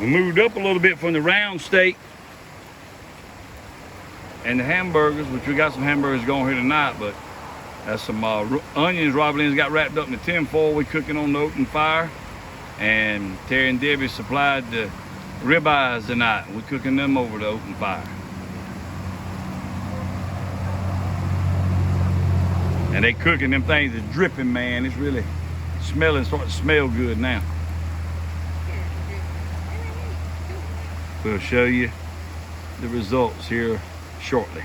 We moved up a little bit from the round steak and the hamburgers, which we got some hamburgers going here tonight, but that's some onions Rob Lynn's got wrapped up in the tin foil. We cooking on the open fire, and Terry and Debbie supplied the ribeyes tonight. We're cooking them over the open fire. And they cooking them things is dripping, man. It's really starting to smell good now. We'll show you the results here shortly.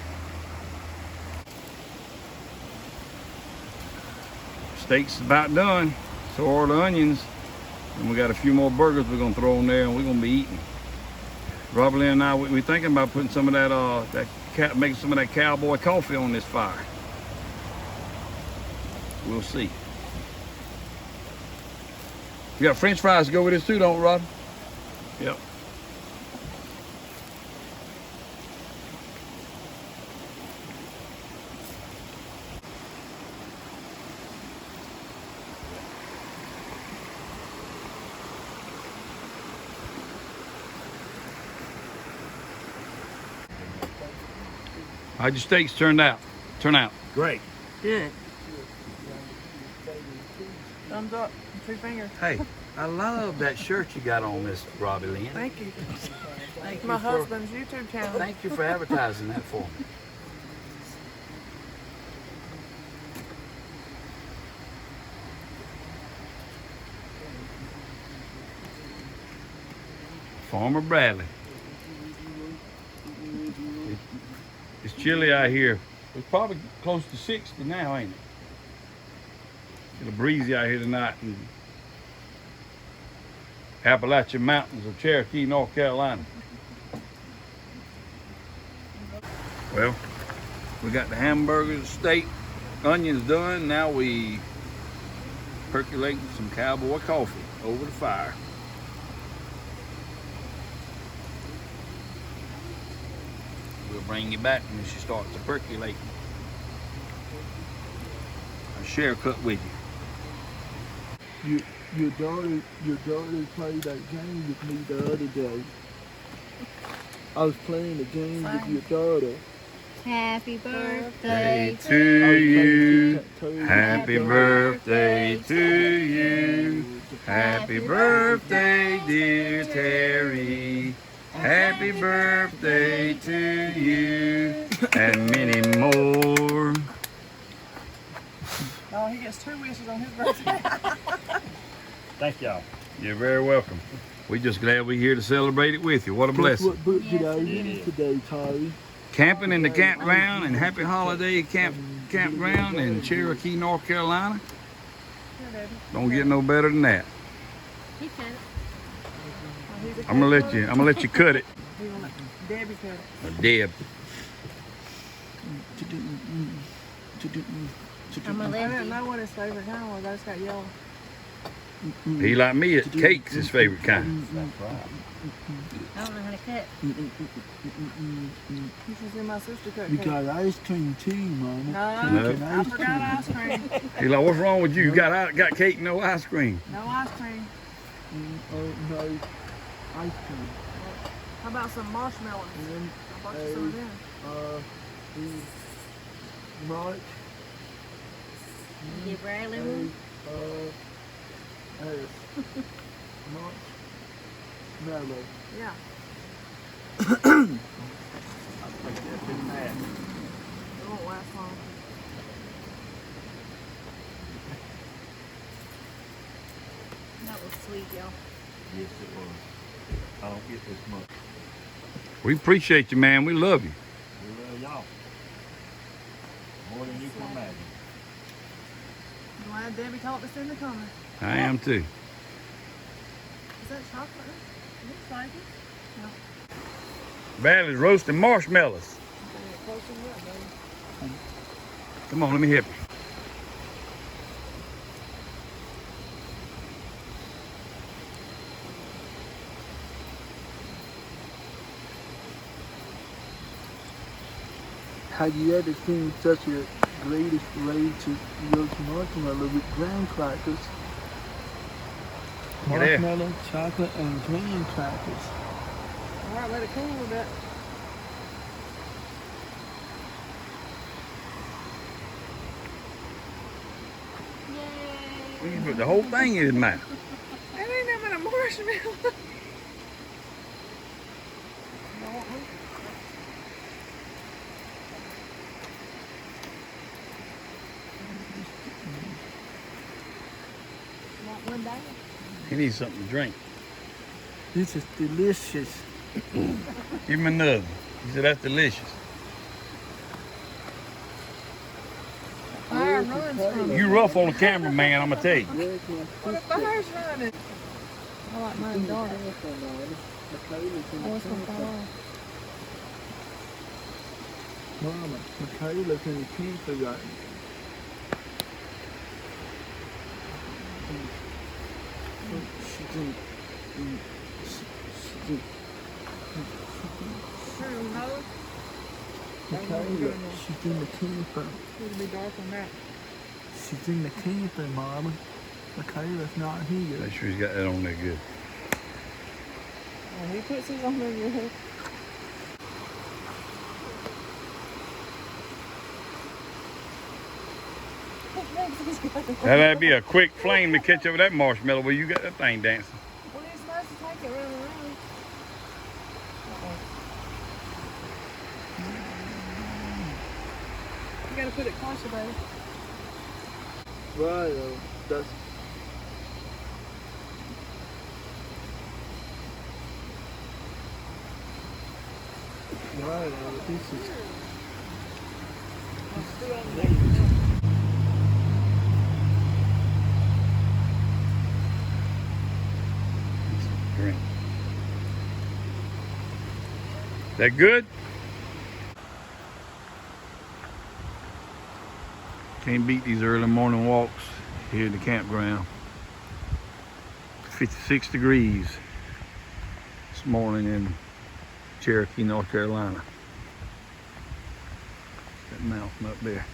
Steak's about done. So are the onions. And we got a few more burgers we're gonna throw on there, and we're gonna be eating. Robert Lynn and I, we're thinking about putting some of that, making some of that cowboy coffee on this fire. We'll see. We got French fries to go with this too, don't we, Rob? Yep. How'd your steaks turn out? Great. Good. Thumbs up, 2 fingers. Hey, I love that shirt you got on, Miss Robbie Lynn. Thank you. Thank my husband's YouTube channel. Thank you for advertising that for me. Farmer Bradley. It's chilly out here. It's probably close to 60 now, ain't it? It's a breezy out here tonight in Appalachian Mountains of Cherokee, North Carolina. Well, we got the hamburgers, steak, onions done. Now we percolating some cowboy coffee over the fire. We'll bring you back when she starts to percolate. I'll share a cup with you. Your daughter played that game with me the other day. I was playing the game with your daughter. Happy birthday to you. Happy birthday to you. Happy birthday, dear Terry. Happy birthday to you, and many more. Oh, he gets 2 wishes on his birthday. Thank y'all. You're very welcome. We're just glad we're here to celebrate it with you. What a blessing. What book did I read today, Terry? Camping in the campground, and happy holiday campground in Cherokee, North Carolina. Don't get no better than that. You can. I'm gonna let you cut it. Debbie cut it. Deb. I'm gonna I let didn't you. know what his favorite kind was. I just got yellow. He like me, cake's his favorite kind. I don't know how to cut. You should see my sister cut You cake. got ice cream too, Mama. No, No. I forgot ice cream. He like, what's wrong with you? You got cake, no ice cream. No ice cream. Oh no, ice cream. How about some marshmallows? And I bought you some of them. March. Give Bradley one. March. Mellow. Yeah. I think that's been mad. It won't last long. That was sweet, y'all. Yes, it was. I don't get this much. We appreciate you, man. We love you. We love y'all. More than you can imagine. Glad Debbie taught us in the comments. I am too. Is that chocolate? Looks like it. No. Bradley's roasting marshmallows. Close enough, baby. Come on, let me help you. Have you ever seen such a greatest way to roast marshmallow with graham crackers? Look at that. Marshmallow, chocolate, and graham crackers. All right, let it cool a little bit. We can put the whole thing in his mouth. That ain't nothing but a marshmallow. Want one bag? He needs something to drink. This is delicious. Give him another. He said that's delicious. Fire runs from it. You rough on the camera, man, I'm gonna tell you. Where's my Well, the fire's running. I like mine dark. Oh, it's gonna fall off. Mama, Michaela's in the kindergarten. She's in, Michaela, she's in the camper. It'll be dark on that. She's in the camper, Mama. Michaela's not here. Make sure he's got that on there good. Oh, he puts his on there good. That'd be a quick flame to catch up with that marshmallow. Well, you got that thing dancing. Well, he's supposed to take it round and round. You gotta put it closer, baby. Right, that's right. This is Drink. That good? Can't beat these early morning walks here at the campground. 56 degrees this morning in Cherokee, North Carolina. That mountain up there.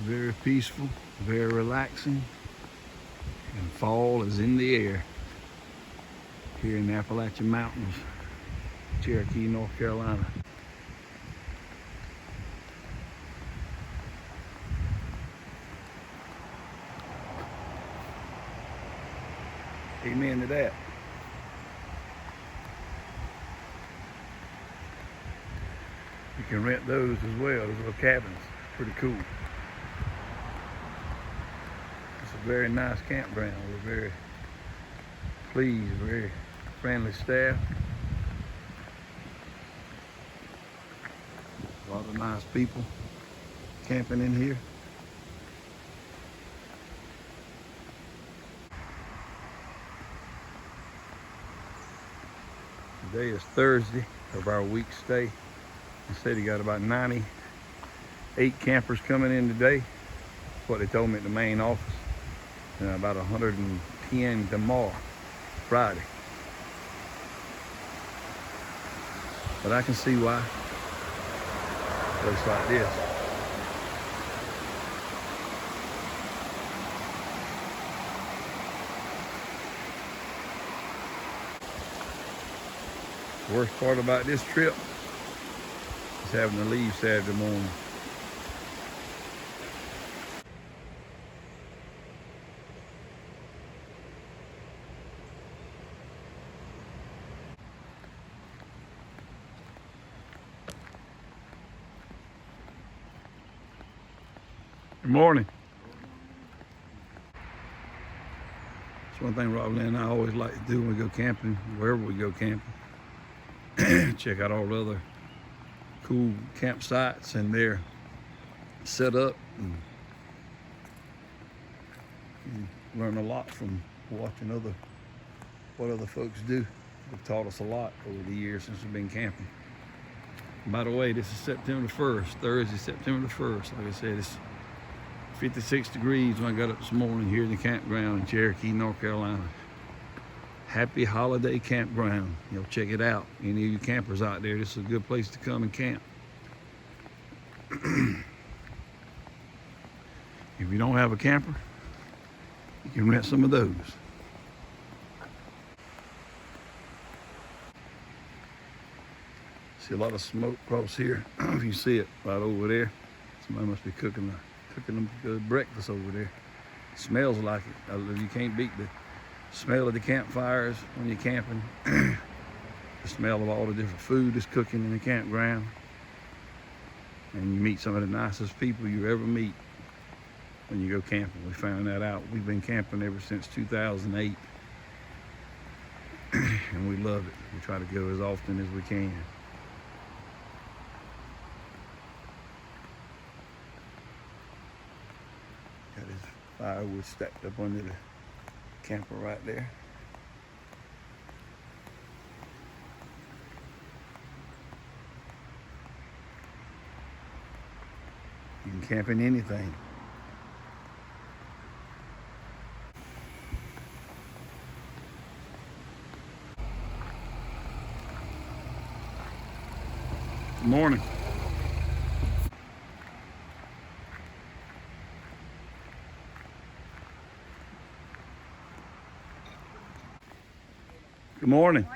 Very peaceful, very relaxing, and fall is in the air here in the Appalachian Mountains, Cherokee, North Carolina. Amen to that. You can rent those as well, those little cabins. Pretty cool. It's a very nice campground. We're very pleased, very friendly staff. A lot of nice people camping in here. Today is Thursday of our week stay. They said he got about 98 campers coming in today. That's what they told me at the main office. And about 110 tomorrow, Friday. But I can see why. Looks like this. Worst part about this trip is having to leave Saturday morning. Good morning. That's one thing Rob and I always like to do when we go camping, wherever we go camping. Check out all the other cool campsites and they're set up, and you learn a lot from watching what other folks do. They've taught us a lot over the years since we've been camping. And by the way, this is September the 1st, Thursday, September the 1st. Like I said, it's 56 degrees when I got up this morning here in the campground in Cherokee, North Carolina. Happy Holiday Campground. You'll check it out. Any of you campers out there, this is a good place to come and camp. If you don't have a camper, you can rent some of those. See a lot of smoke across here. If you see it right over there, somebody must be cooking them good breakfast over there. It smells like it. You can't beat the smell of the campfires when you're camping. The smell of all the different food that's cooking in the campground. And you meet some of the nicest people you ever meet when you go camping. We found that out. We've been camping ever since 2008. And we love it. We try to go as often as we can. Got his firewood stacked up under the camper right there. You can camp in anything. Good morning. Good morning.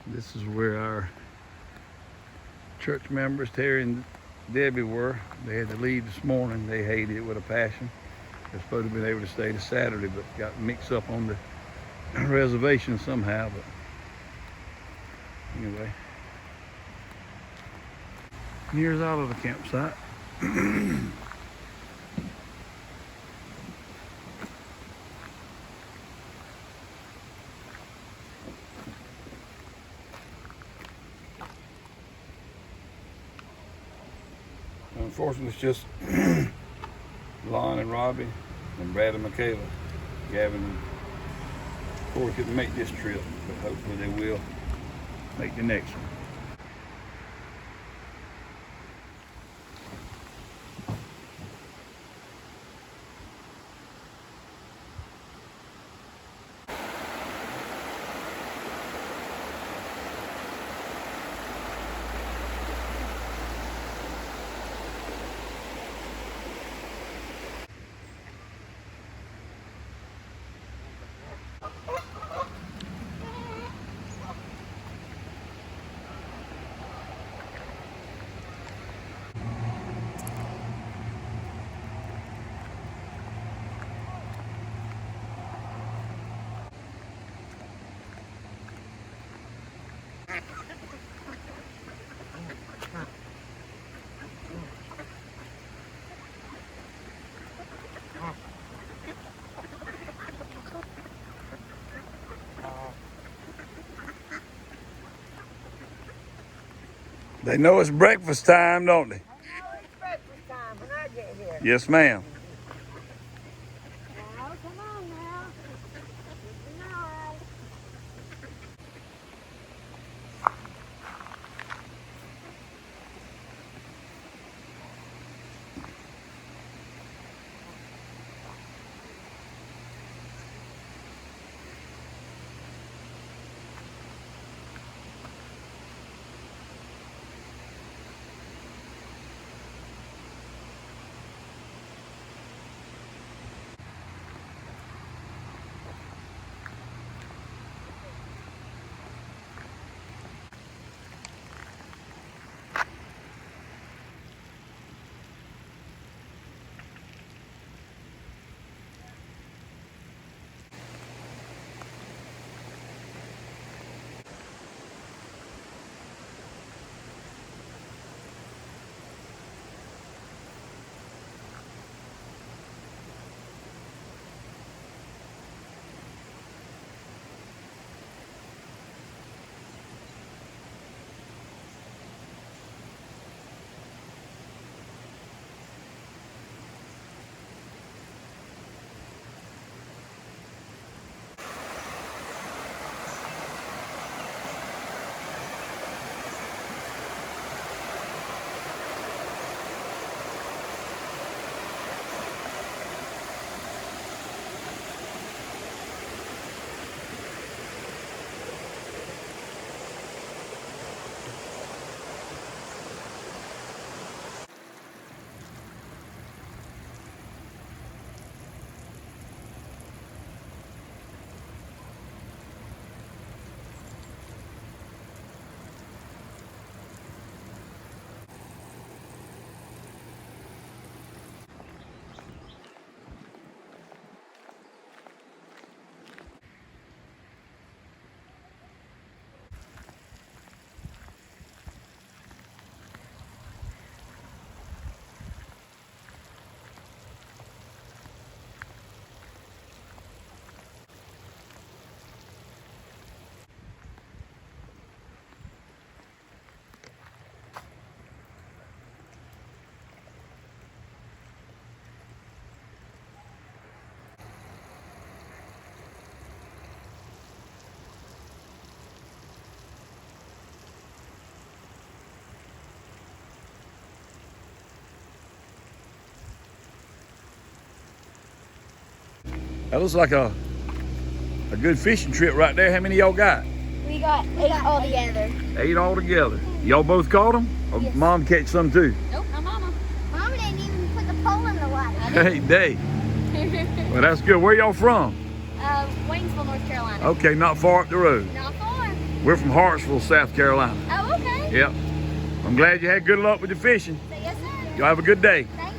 This is where our church members, Terry and Debbie, were. They had to leave this morning. They hated it with a passion. They're supposed to have been able to stay to Saturday, but got mixed up on the reservation somehow. But anyway, here's out of the campsite. Unfortunately, it's just Lon and Robbie and Brad and Michaela. Gavin and Corey couldn't make this trip, but hopefully they will make the next one. They know it's breakfast time, don't they? I know it's breakfast time when I get here. Yes, ma'am. Now, come on now. Good night. That looks like a good fishing trip right there. How many y'all got? We got 8 all together. 8 all together. Y'all both caught them? Or Yes. Mom catch some too? Nope, no mama. Mom didn't even put the pole in the water. Hey, Dave. Well, that's good. Where y'all from? Waynesville, North Carolina. Okay, not far up the road. Not far. We're from Hartsville, South Carolina. Oh, okay. Yep. I'm glad you had good luck with the fishing. Yes, sir. Y'all have a good day. Thank you.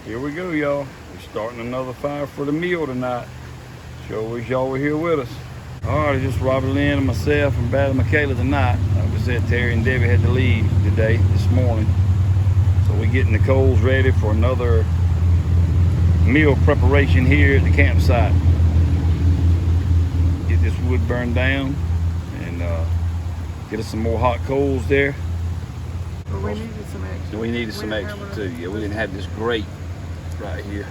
Here we go, y'all. We're starting another fire for the meal tonight. Sure wish y'all were here with us. All right, it's just Robert Lynn and myself and Brad and Michaela tonight. Like I said, Terry and Debbie had to leave today, this morning. So we're getting the coals ready for another meal preparation here at the campsite. Get this wood burned down and get us some more hot coals there. But we needed some extra. We needed some extra too. Yeah, we didn't have this grate right here.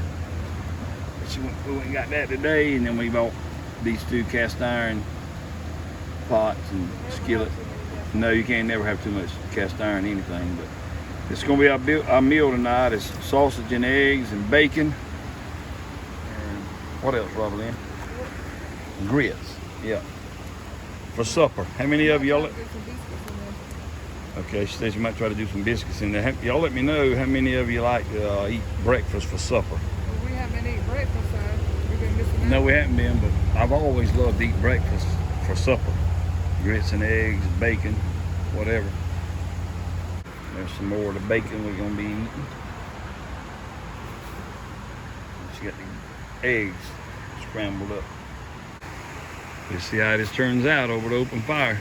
But we went and got that today, and then we bought these 2 cast iron pots and skillet. No, you can't never have too much cast iron anything, but it's gonna be our meal tonight. Is sausage and eggs and bacon. And what else, Robert Lynn? Grits, yeah. For supper. How many of y'all? Okay, she says you might try to do some biscuits in there. Y'all let me know how many of you like to eat breakfast for supper. Well, we haven't eaten breakfast, so we've been missing out. No, we haven't been, but I've always loved to eat breakfast for supper. Grits and eggs, bacon, whatever. There's some more of the bacon we're gonna be eating. She got the eggs scrambled up. Let's see how this turns out over the open fire.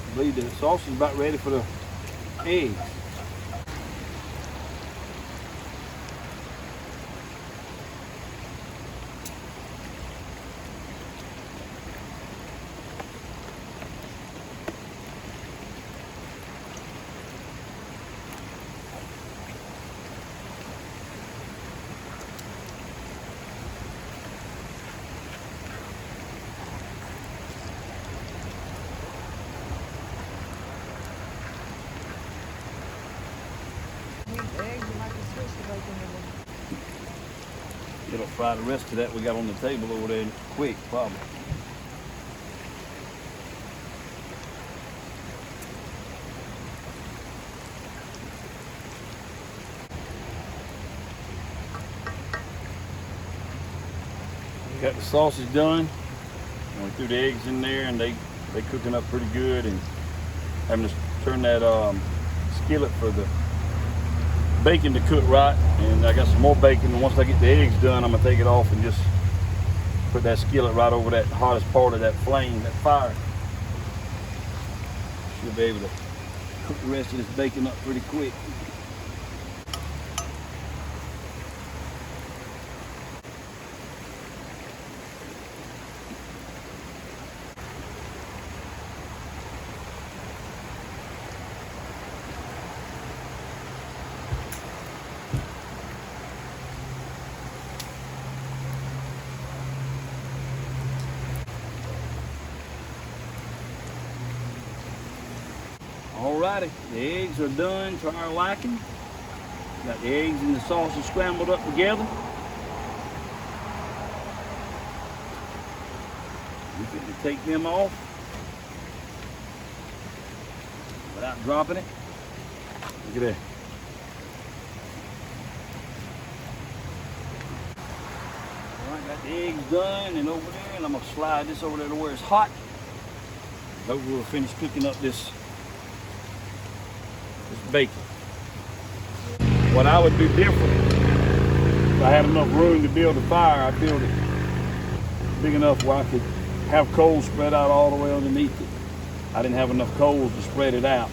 I believe the sauce is about ready for the eggs. It'll fry the rest of that we got on the table over there quick, probably. We got the sausage done. And we threw the eggs in there, and they cooking up pretty good. And having to turn that skillet for the bacon to cook right, and I got some more bacon, and once I get the eggs done, I'm gonna take it off and just put that skillet right over that hottest part of that flame, that fire. Should be able to cook the rest of this bacon up pretty quick. Alrighty, the eggs are done to our liking. Got the eggs and the sausage scrambled up together. We're going to take them off without dropping it. Look at that. Alright, got the eggs done and over there, and I'm going to slide this over there to where it's hot. Hope we'll finish cooking up this bacon. What I would do different, if I had enough room to build a fire, I'd build it big enough where I could have coals spread out all the way underneath it. I didn't have enough coals to spread it out.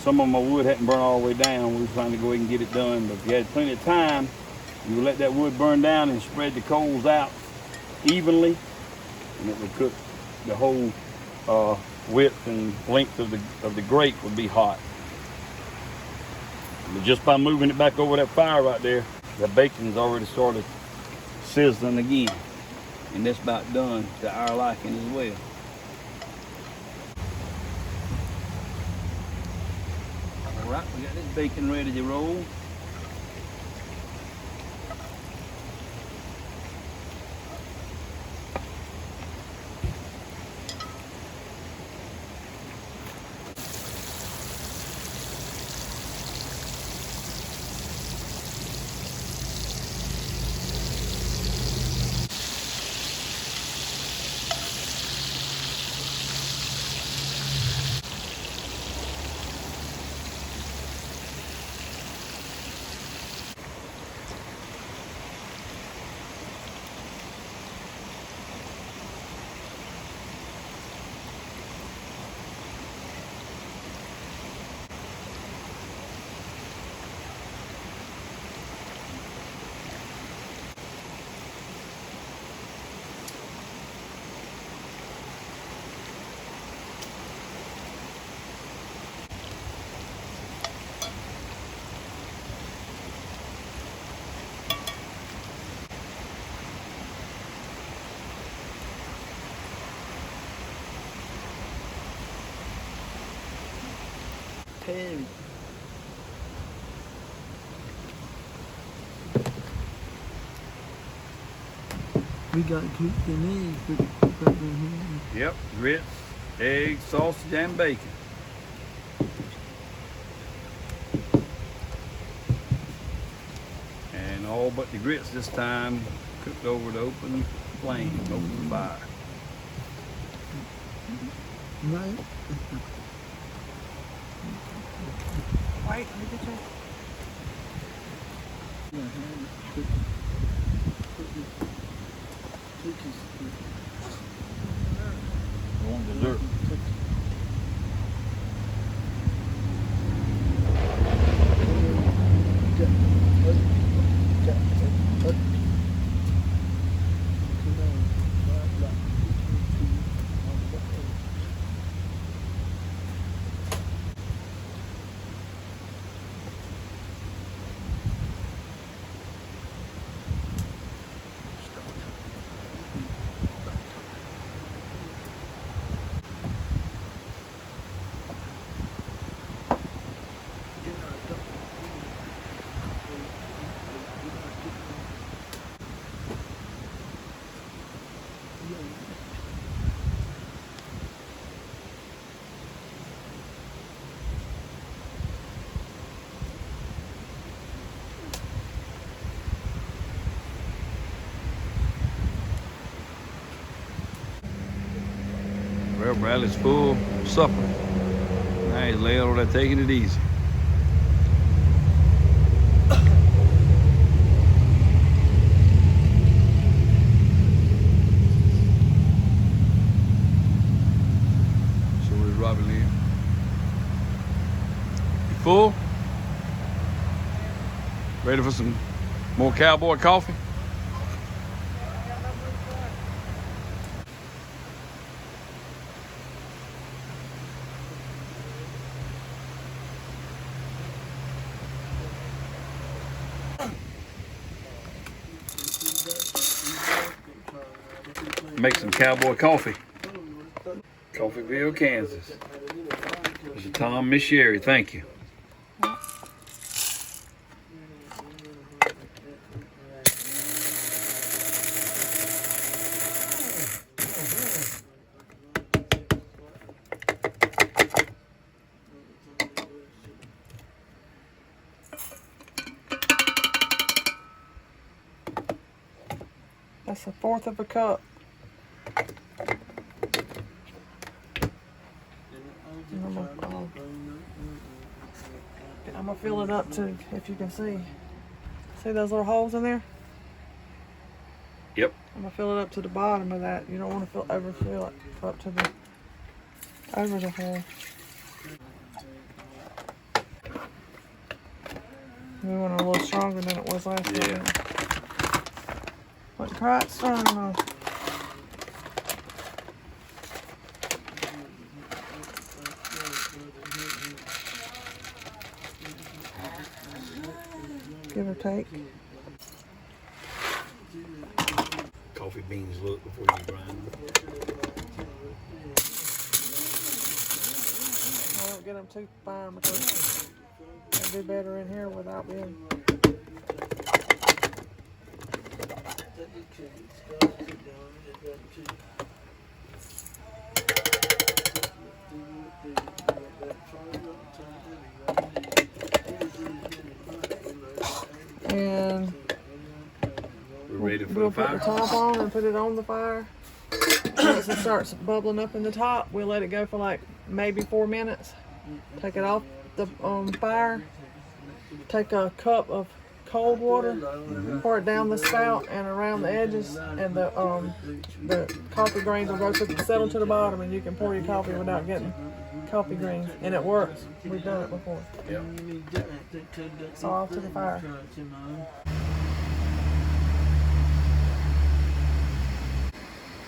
Some of my wood hadn't burned all the way down. We were trying to go ahead and get it done, but if you had plenty of time, you would let that wood burn down and spread the coals out evenly, and it would cook the whole width and length of the grate would be hot. But just by moving it back over that fire right there, the bacon's already started sizzling again, and that's about done to our liking as well. All right, we got this bacon ready to roll. Perry. We got to cook them eggs, but put them here. Yep, grits, eggs, sausage, and bacon. And all but the grits this time cooked over the open flame, open fire. Right? Wait, let me get your... You want dessert? Well, Bradley's full of supper. Now he's laying over there taking it easy. So is Robin Lee. You full? Ready for some more cowboy coffee? Make some cowboy coffee. Coffeeville, Kansas. Mr. Tom, Miss Sherry, thank you. That's a fourth of a cup. I'm gonna fill it up to, if you can see. See those little holes in there? Yep. I'm gonna fill it up to the bottom of that. You don't want to overfill it up to the over the hole. We want it a little stronger than it was last time. But try it strong enough. Give or take. Coffee beans look before you grind them. I don't get them too fine because they do better in here without being. And we're ready for we'll the fire. put the top on and put it on the fire. Once it starts bubbling up in the top, we'll let it go for like maybe 4 minutes. Take it off the fire. Take a cup of cold water, pour it down the spout and around the edges, and the coffee grains will go settle to the bottom, and you can pour your coffee without getting coffee grains, and it works. We've done it before. Yep. So off to the fire.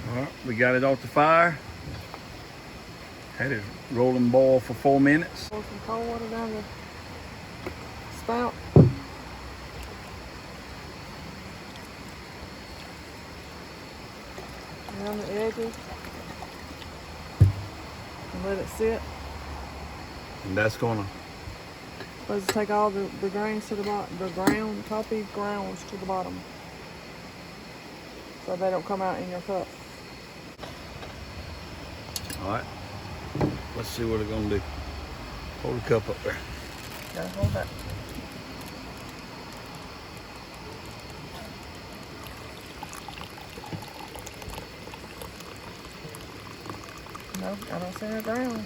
All right, we got it off the fire. Had it roll and boil for 4 minutes. Pour some cold water down the spout. Around the edges. And let it sit. And that's gonna Supposed to take all the grains to the bottom, coffee grounds to the bottom, so they don't come out in your cup. all right. Let's see what it's gonna do. Hold the cup up there. Gotta hold that. No, I don't see no ground.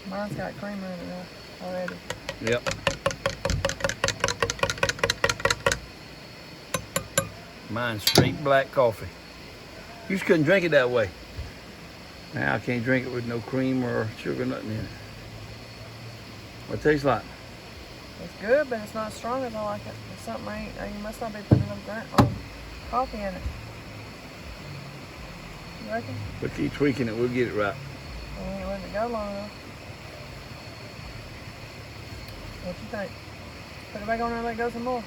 Mine's got creamer in it now already. Yep. Mine's straight black coffee. You just couldn't drink it that way. Now I can't drink it with no cream or sugar, nothing in it. What it tastes like? It's good, but it's not as strong as I like it. It's something you must not be putting enough coffee in it. You reckon? We'll keep tweaking it, we'll get it right. We ain't letting it go long enough. What you think? Put it back on there and let it go some more.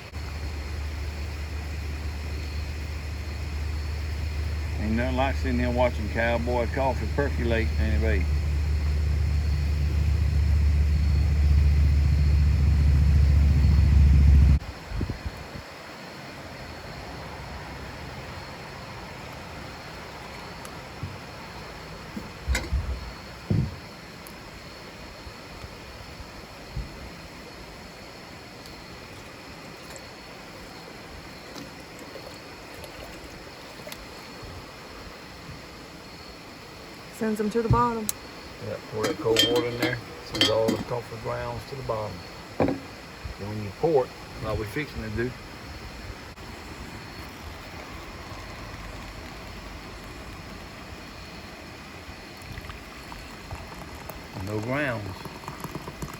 Ain't nothing like sitting there watching cowboy coffee percolate anyway. Sends them to the bottom. Yeah, pour that cold water in there, sends all the coffee grounds to the bottom. Then when you pour it, like we're fixing to do, no grounds.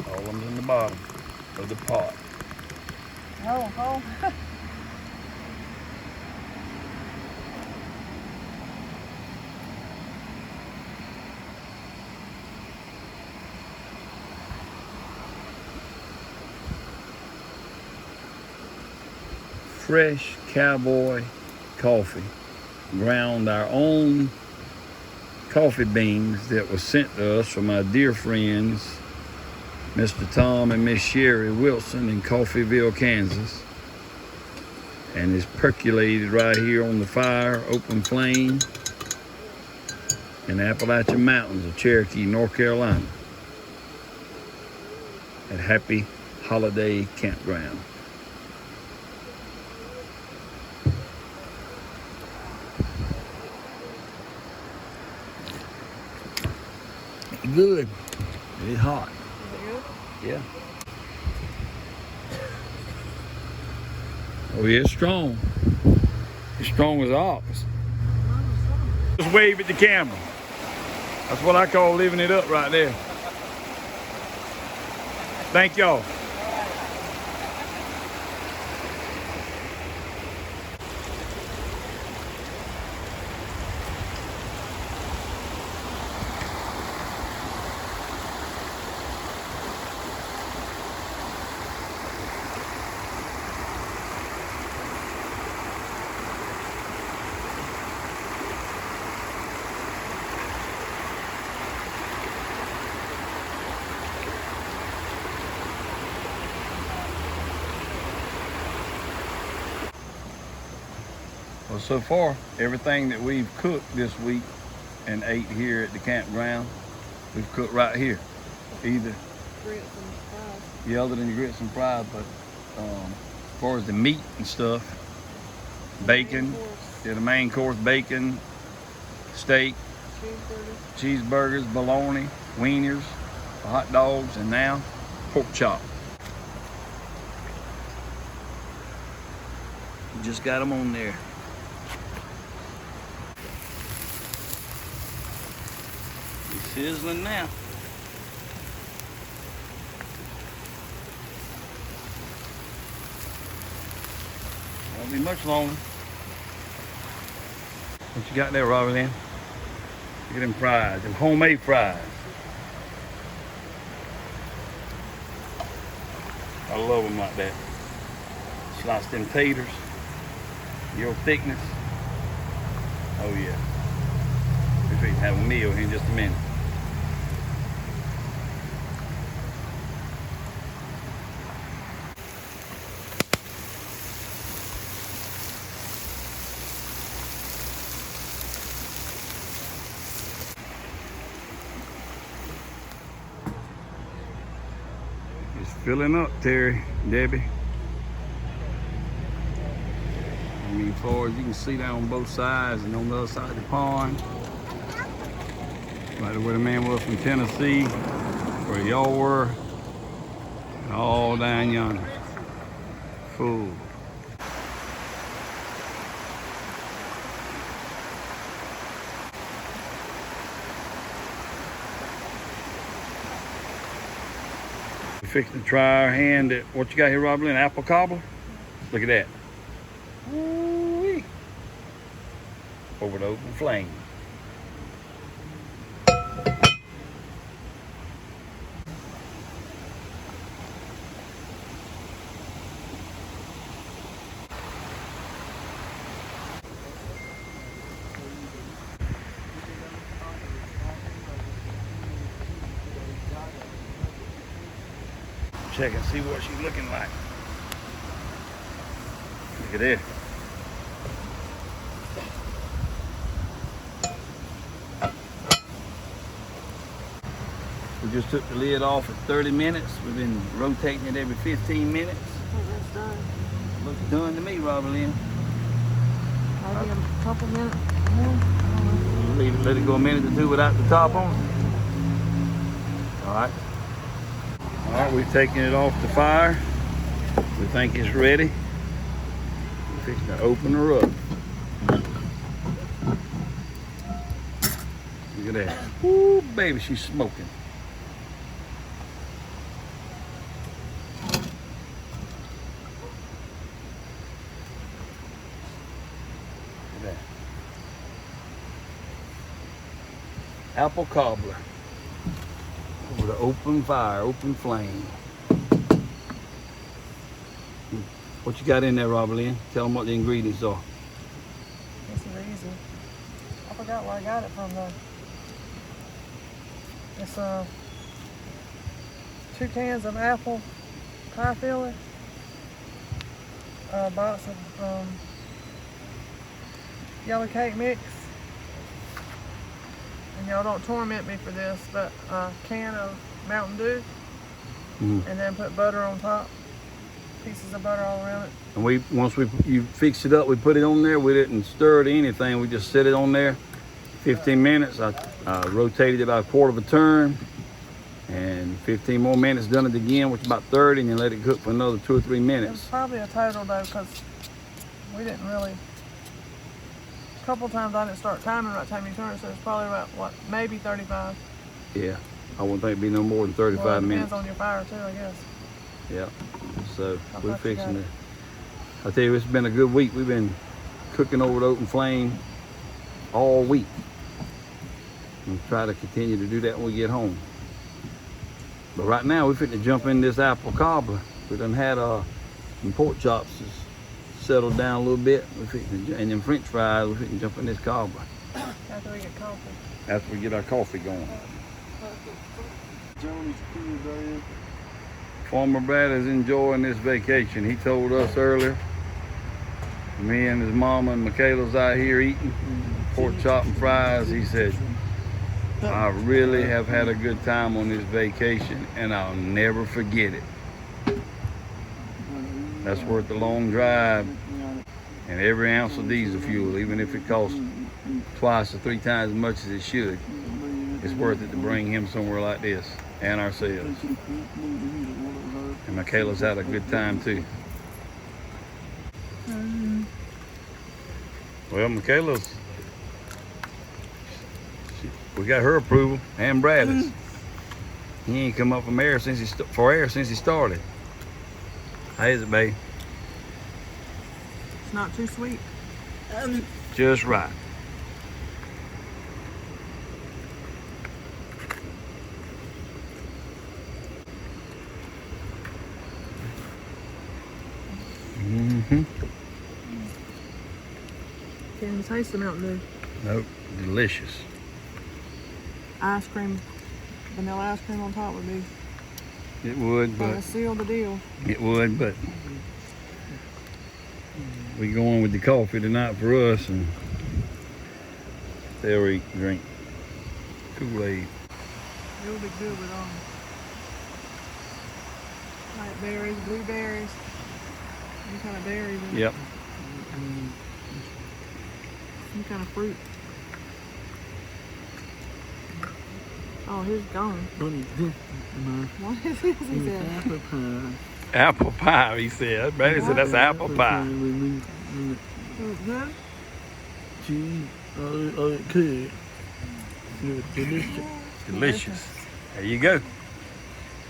All of them's in the bottom of the pot. Oh. fresh cowboy coffee. Ground our own coffee beans that was sent to us from our dear friends, Mr. Tom and Miss Sherry Wilson in Coffeeville, Kansas. And it's percolated right here on the fire, open flame, in the Appalachian Mountains of Cherokee, North Carolina, at Happy Holiday Campground. Good. It's hot. Is it good? Yeah. Oh yeah, it's strong. It's strong as ox. Just wave at the camera. That's what I call living it up right there. Thank y'all. Well, so far, everything that we've cooked this week and ate here at the campground, we've cooked right here. Either, Grits and fries. yeah, other than the grits and fries, but as far as the meat and stuff, bacon, yeah, the main course, bacon, steak, cheeseburgers, bologna, wieners, hot dogs, and now pork chop. Just got them on there. It's sizzling now. Won't be much longer. What you got there, Robert Lynn? Look at them fries, them homemade fries. I love them like that. Slice them taters, your thickness. Oh yeah. We're going to have a meal here in just a minute. It's filling up, Terry, Debbie. I mean, as far as you can see down on both sides and on the other side of the pond, right where the man was from Tennessee, where y'all were, and all down yonder. Full. We're fixing to try our hand at what you got here, Rob Lynn? Apple cobbler? Look at that. Woo-wee. Over the open flame. Check and see what she's looking like. Look at this. We just took the lid off at 30 minutes. We've been rotating it every 15 minutes. Oh, that's done. Looks done to me, Robert Lynn. Maybe a couple minutes more. Leave it, let it go a minute or two without the top on. All right. All right, we've taken it off the fire. We think it's ready. We're fixing to open her up. Look at that. Ooh, baby, she's smoking. Look at that. Apple cobbler. Over the open fire, open flame. What you got in there, Robert Lynn? Tell them what the ingredients are. This is easy. I forgot where I got it from though. It's 2 cans of apple pie filler, a box of yellow cake mix, and y'all don't torment me for this, but a can of Mountain Dew, and then put butter on top, pieces of butter all around it. And once you fix it up, we put it on there. We didn't stir it or anything. We just set it on there 15 minutes. I rotated it about a quarter of a turn, and 15 more minutes, done it again, which is about 30, and then let it cook for another 2 or 3 It was minutes. probably a total though, because we didn't really, a couple times I didn't start timing right time you turn it, so it's probably about, what, maybe 35. Yeah, I wouldn't think it'd be no more than 35 Well, it minutes. depends on your fire too, I guess. Yeah, so How we're much you fixing got? it. I tell you, it's been a good week. We've been cooking over the open flame all week. And try to continue to do that when we get home. But right now, we're fitting to jump in this apple cobbler. We done had some pork chops settled down a little bit. And then French fries, we're fitting to jump in this cobbler After we get coffee. after we get our coffee going. Johnny's cool, Dad. Farmer Brad is enjoying this vacation. He told us earlier, me and his mama and Michaela's out here eating pork chop and fries. He said, I really have had a good time on this vacation and I'll never forget it. That's worth the long drive and every ounce of diesel fuel, even if it costs twice or 3 times as much as it should. It's worth it to bring him somewhere like this and ourselves. And Michaela's had a good time too. Well, Michaela's, we got her approval and Bradley's. He ain't come up from air since he started. How is it, babe? It's not too sweet. Just right. Can't even taste the Mountain Dew. Nope, delicious. Ice cream, vanilla ice cream on top would be It would, gonna but seal the deal. it would, but we going with the coffee tonight for us, and they'll drink Kool-Aid. It would be good with like berries, blueberries, any kind of berries. in it. Yep. Some kind of fruit. Oh, he's gone. What is this? What is this? He said. Apple pie. Apple pie, he said. Brady said that's apple pie. It was good. Cheese. Oh, it could. It was delicious. Delicious. There you go.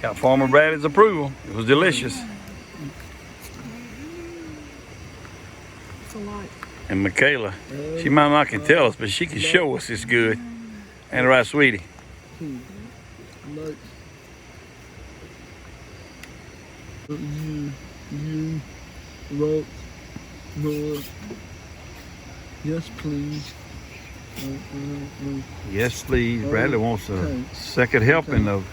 Got Farmer Bradley's approval. It was delicious. It's a lot. And Michaela, she might not can tell us, but she can show us it's good. And right, sweetie. Like you, Rock, Lord. Yes, please. Yes, please. Bradley wants a second helping of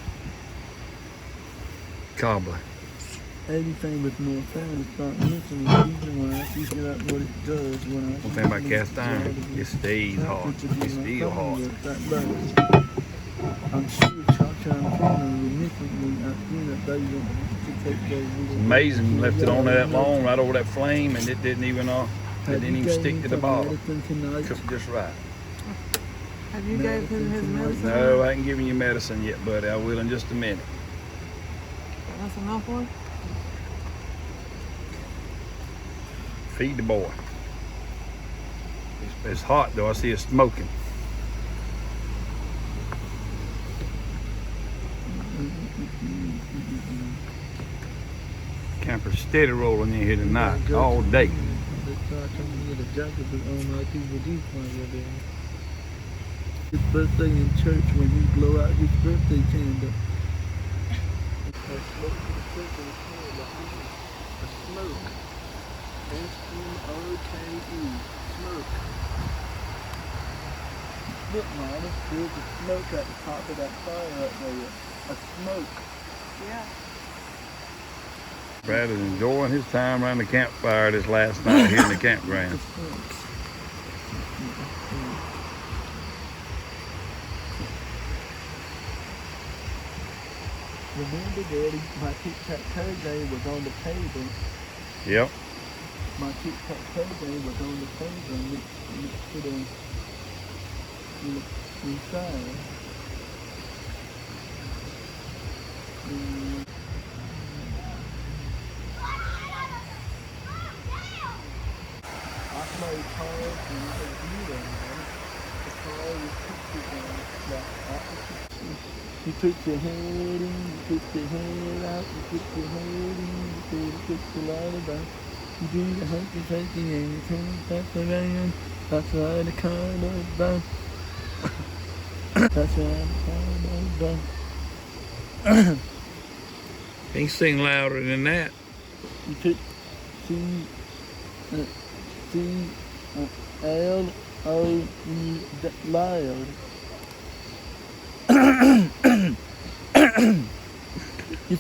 cobbler. Anything with more fun, start mixing and even when I figure out what it does when I. One thing about cast iron, it stays hard. It's still hard. I'm sure Chaka and Nicholas that they want to take those. It's amazing. Left it on there that long, right over that flame, and it didn't even stick to the bottom. Cooked just right. Have you gave him his medicine? No, I ain't giving you medicine yet, buddy. I will in just a minute. That's enough one. Feed the boy. It's hot though. I see it smoking. Camper's steady rolling in here tonight, all day. His birthday in church when he blow out his birthday candle. A smoke. S-M-O-K-E. Smoke. Look, Mama, there's a smoke at the top of that fire up there. A smoke. Yeah. Brad is enjoying his time around the campfire this last night here in the campground. Remember, Daddy, my tic-tac-toe game was on the table. Yep. My tic-tac-toe game was on the table next to the inside. I played cards and I was good at it. The card was picture games. You put your head in, you put your head out, you put your head in, you put your lullaby. You do the hunky-punky and you turn back around. That's why the card was done. That's why the card was done. Can't sing louder than that. You put C-L-O-E loud. You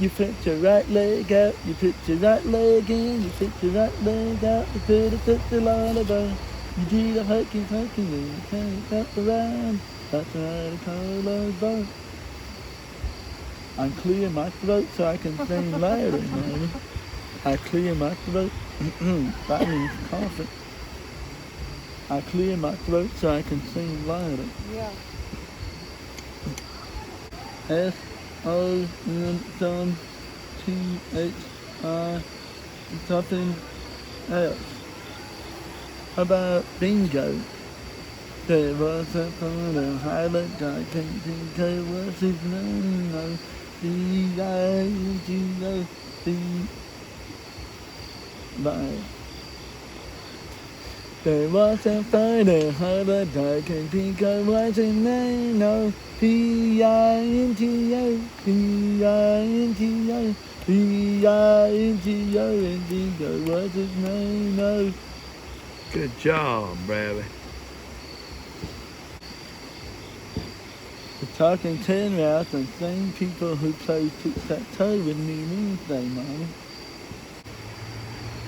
put your right leg out, you put your right leg in, you put your right leg out, you put the lullaby. You do the hokey pokey and you turn it up around. That's why the call us both. I'm clearing my throat so I can sing louder, Mommy. I clear my throat. That means coughing. I clear my throat so I can sing louder. Yeah. S-O-N-T-H-I something else. How about bingo? There was a photo highlight, I can't think of what's his name. No, D-I-G-O-C-Bye. There was a photo highlight, I can't think of what's his name. No, P-I-N-T-O, P-I-N-T-O, P-I-N-T-O, and bingo, what's his name? No. Good job, Bradley. The talking tin routes and same people who played tic-tac-toe with me Wednesday, Mommy.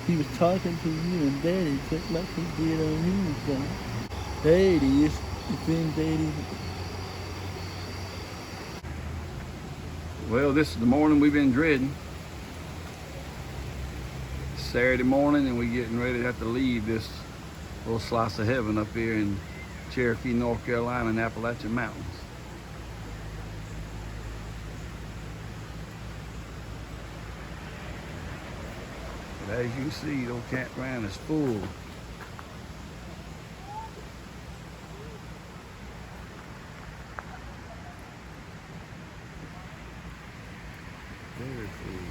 He was talking to you and Daddy just like he did on Wednesday. There it is. It's in Daddy. Well, this is the morning we've been dreading. It's Saturday morning and we're getting ready to have to leave this little slice of heaven up here in Cherokee, North Carolina in the Appalachian Mountains. But as you can see, the old campground is full. Very full.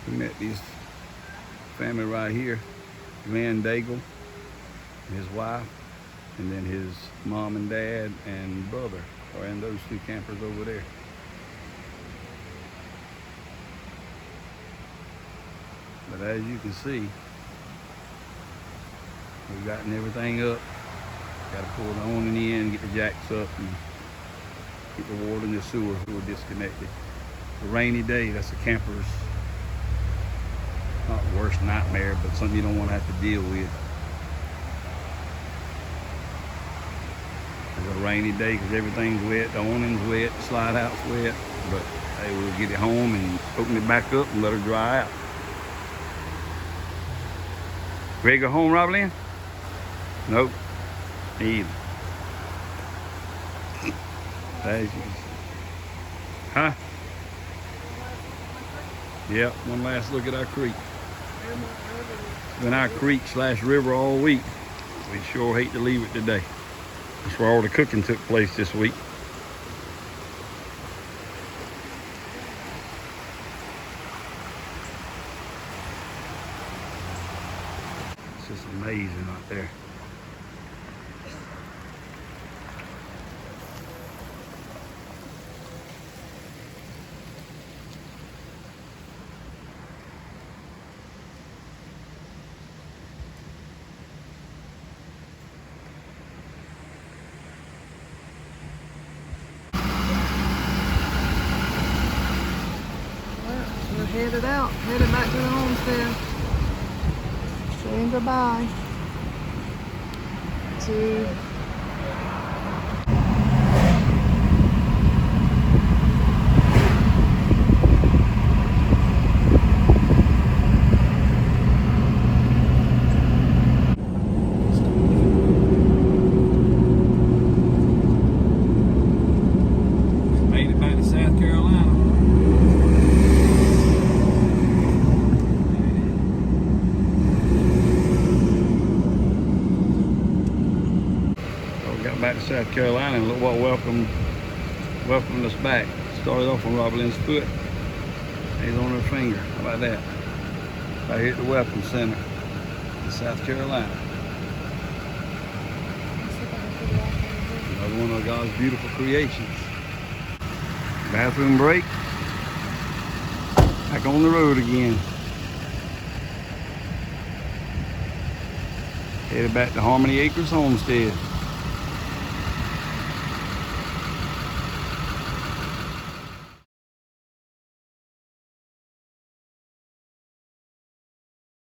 We met this family right here, Van Daigle, his wife, and then his mom and dad and brother are in those two campers over there. But as you can see, we've gotten everything up. Got to pull the awning in, get the jacks up, and keep the water and the sewer who are disconnected. It's a rainy day, that's a camper's not worst nightmare, but something you don't want to have to deal with. It's a rainy day because everything's wet, the awning's wet, the slide out's wet, but hey, we'll get it home and open it back up and let her dry out. Ready to go home, Rob Lynn? Nope, neither. As you can see. Huh? Yep, one last look at our creek. It's been our creek / river all week. We sure hate to leave it today. That's where all the cooking took place this week. It's just amazing out there. headed out, headed back to the homestead. Saying goodbye to Made it back to South Carolina. We got back to South Carolina and look what welcomed us back. Started off on Rob Lynn's foot. He's on her finger. How about that? Right here at the Weapons Center in South Carolina. Another one of God's beautiful creations. Bathroom break. Back on the road again. Headed back to Harmony Acres Homestead.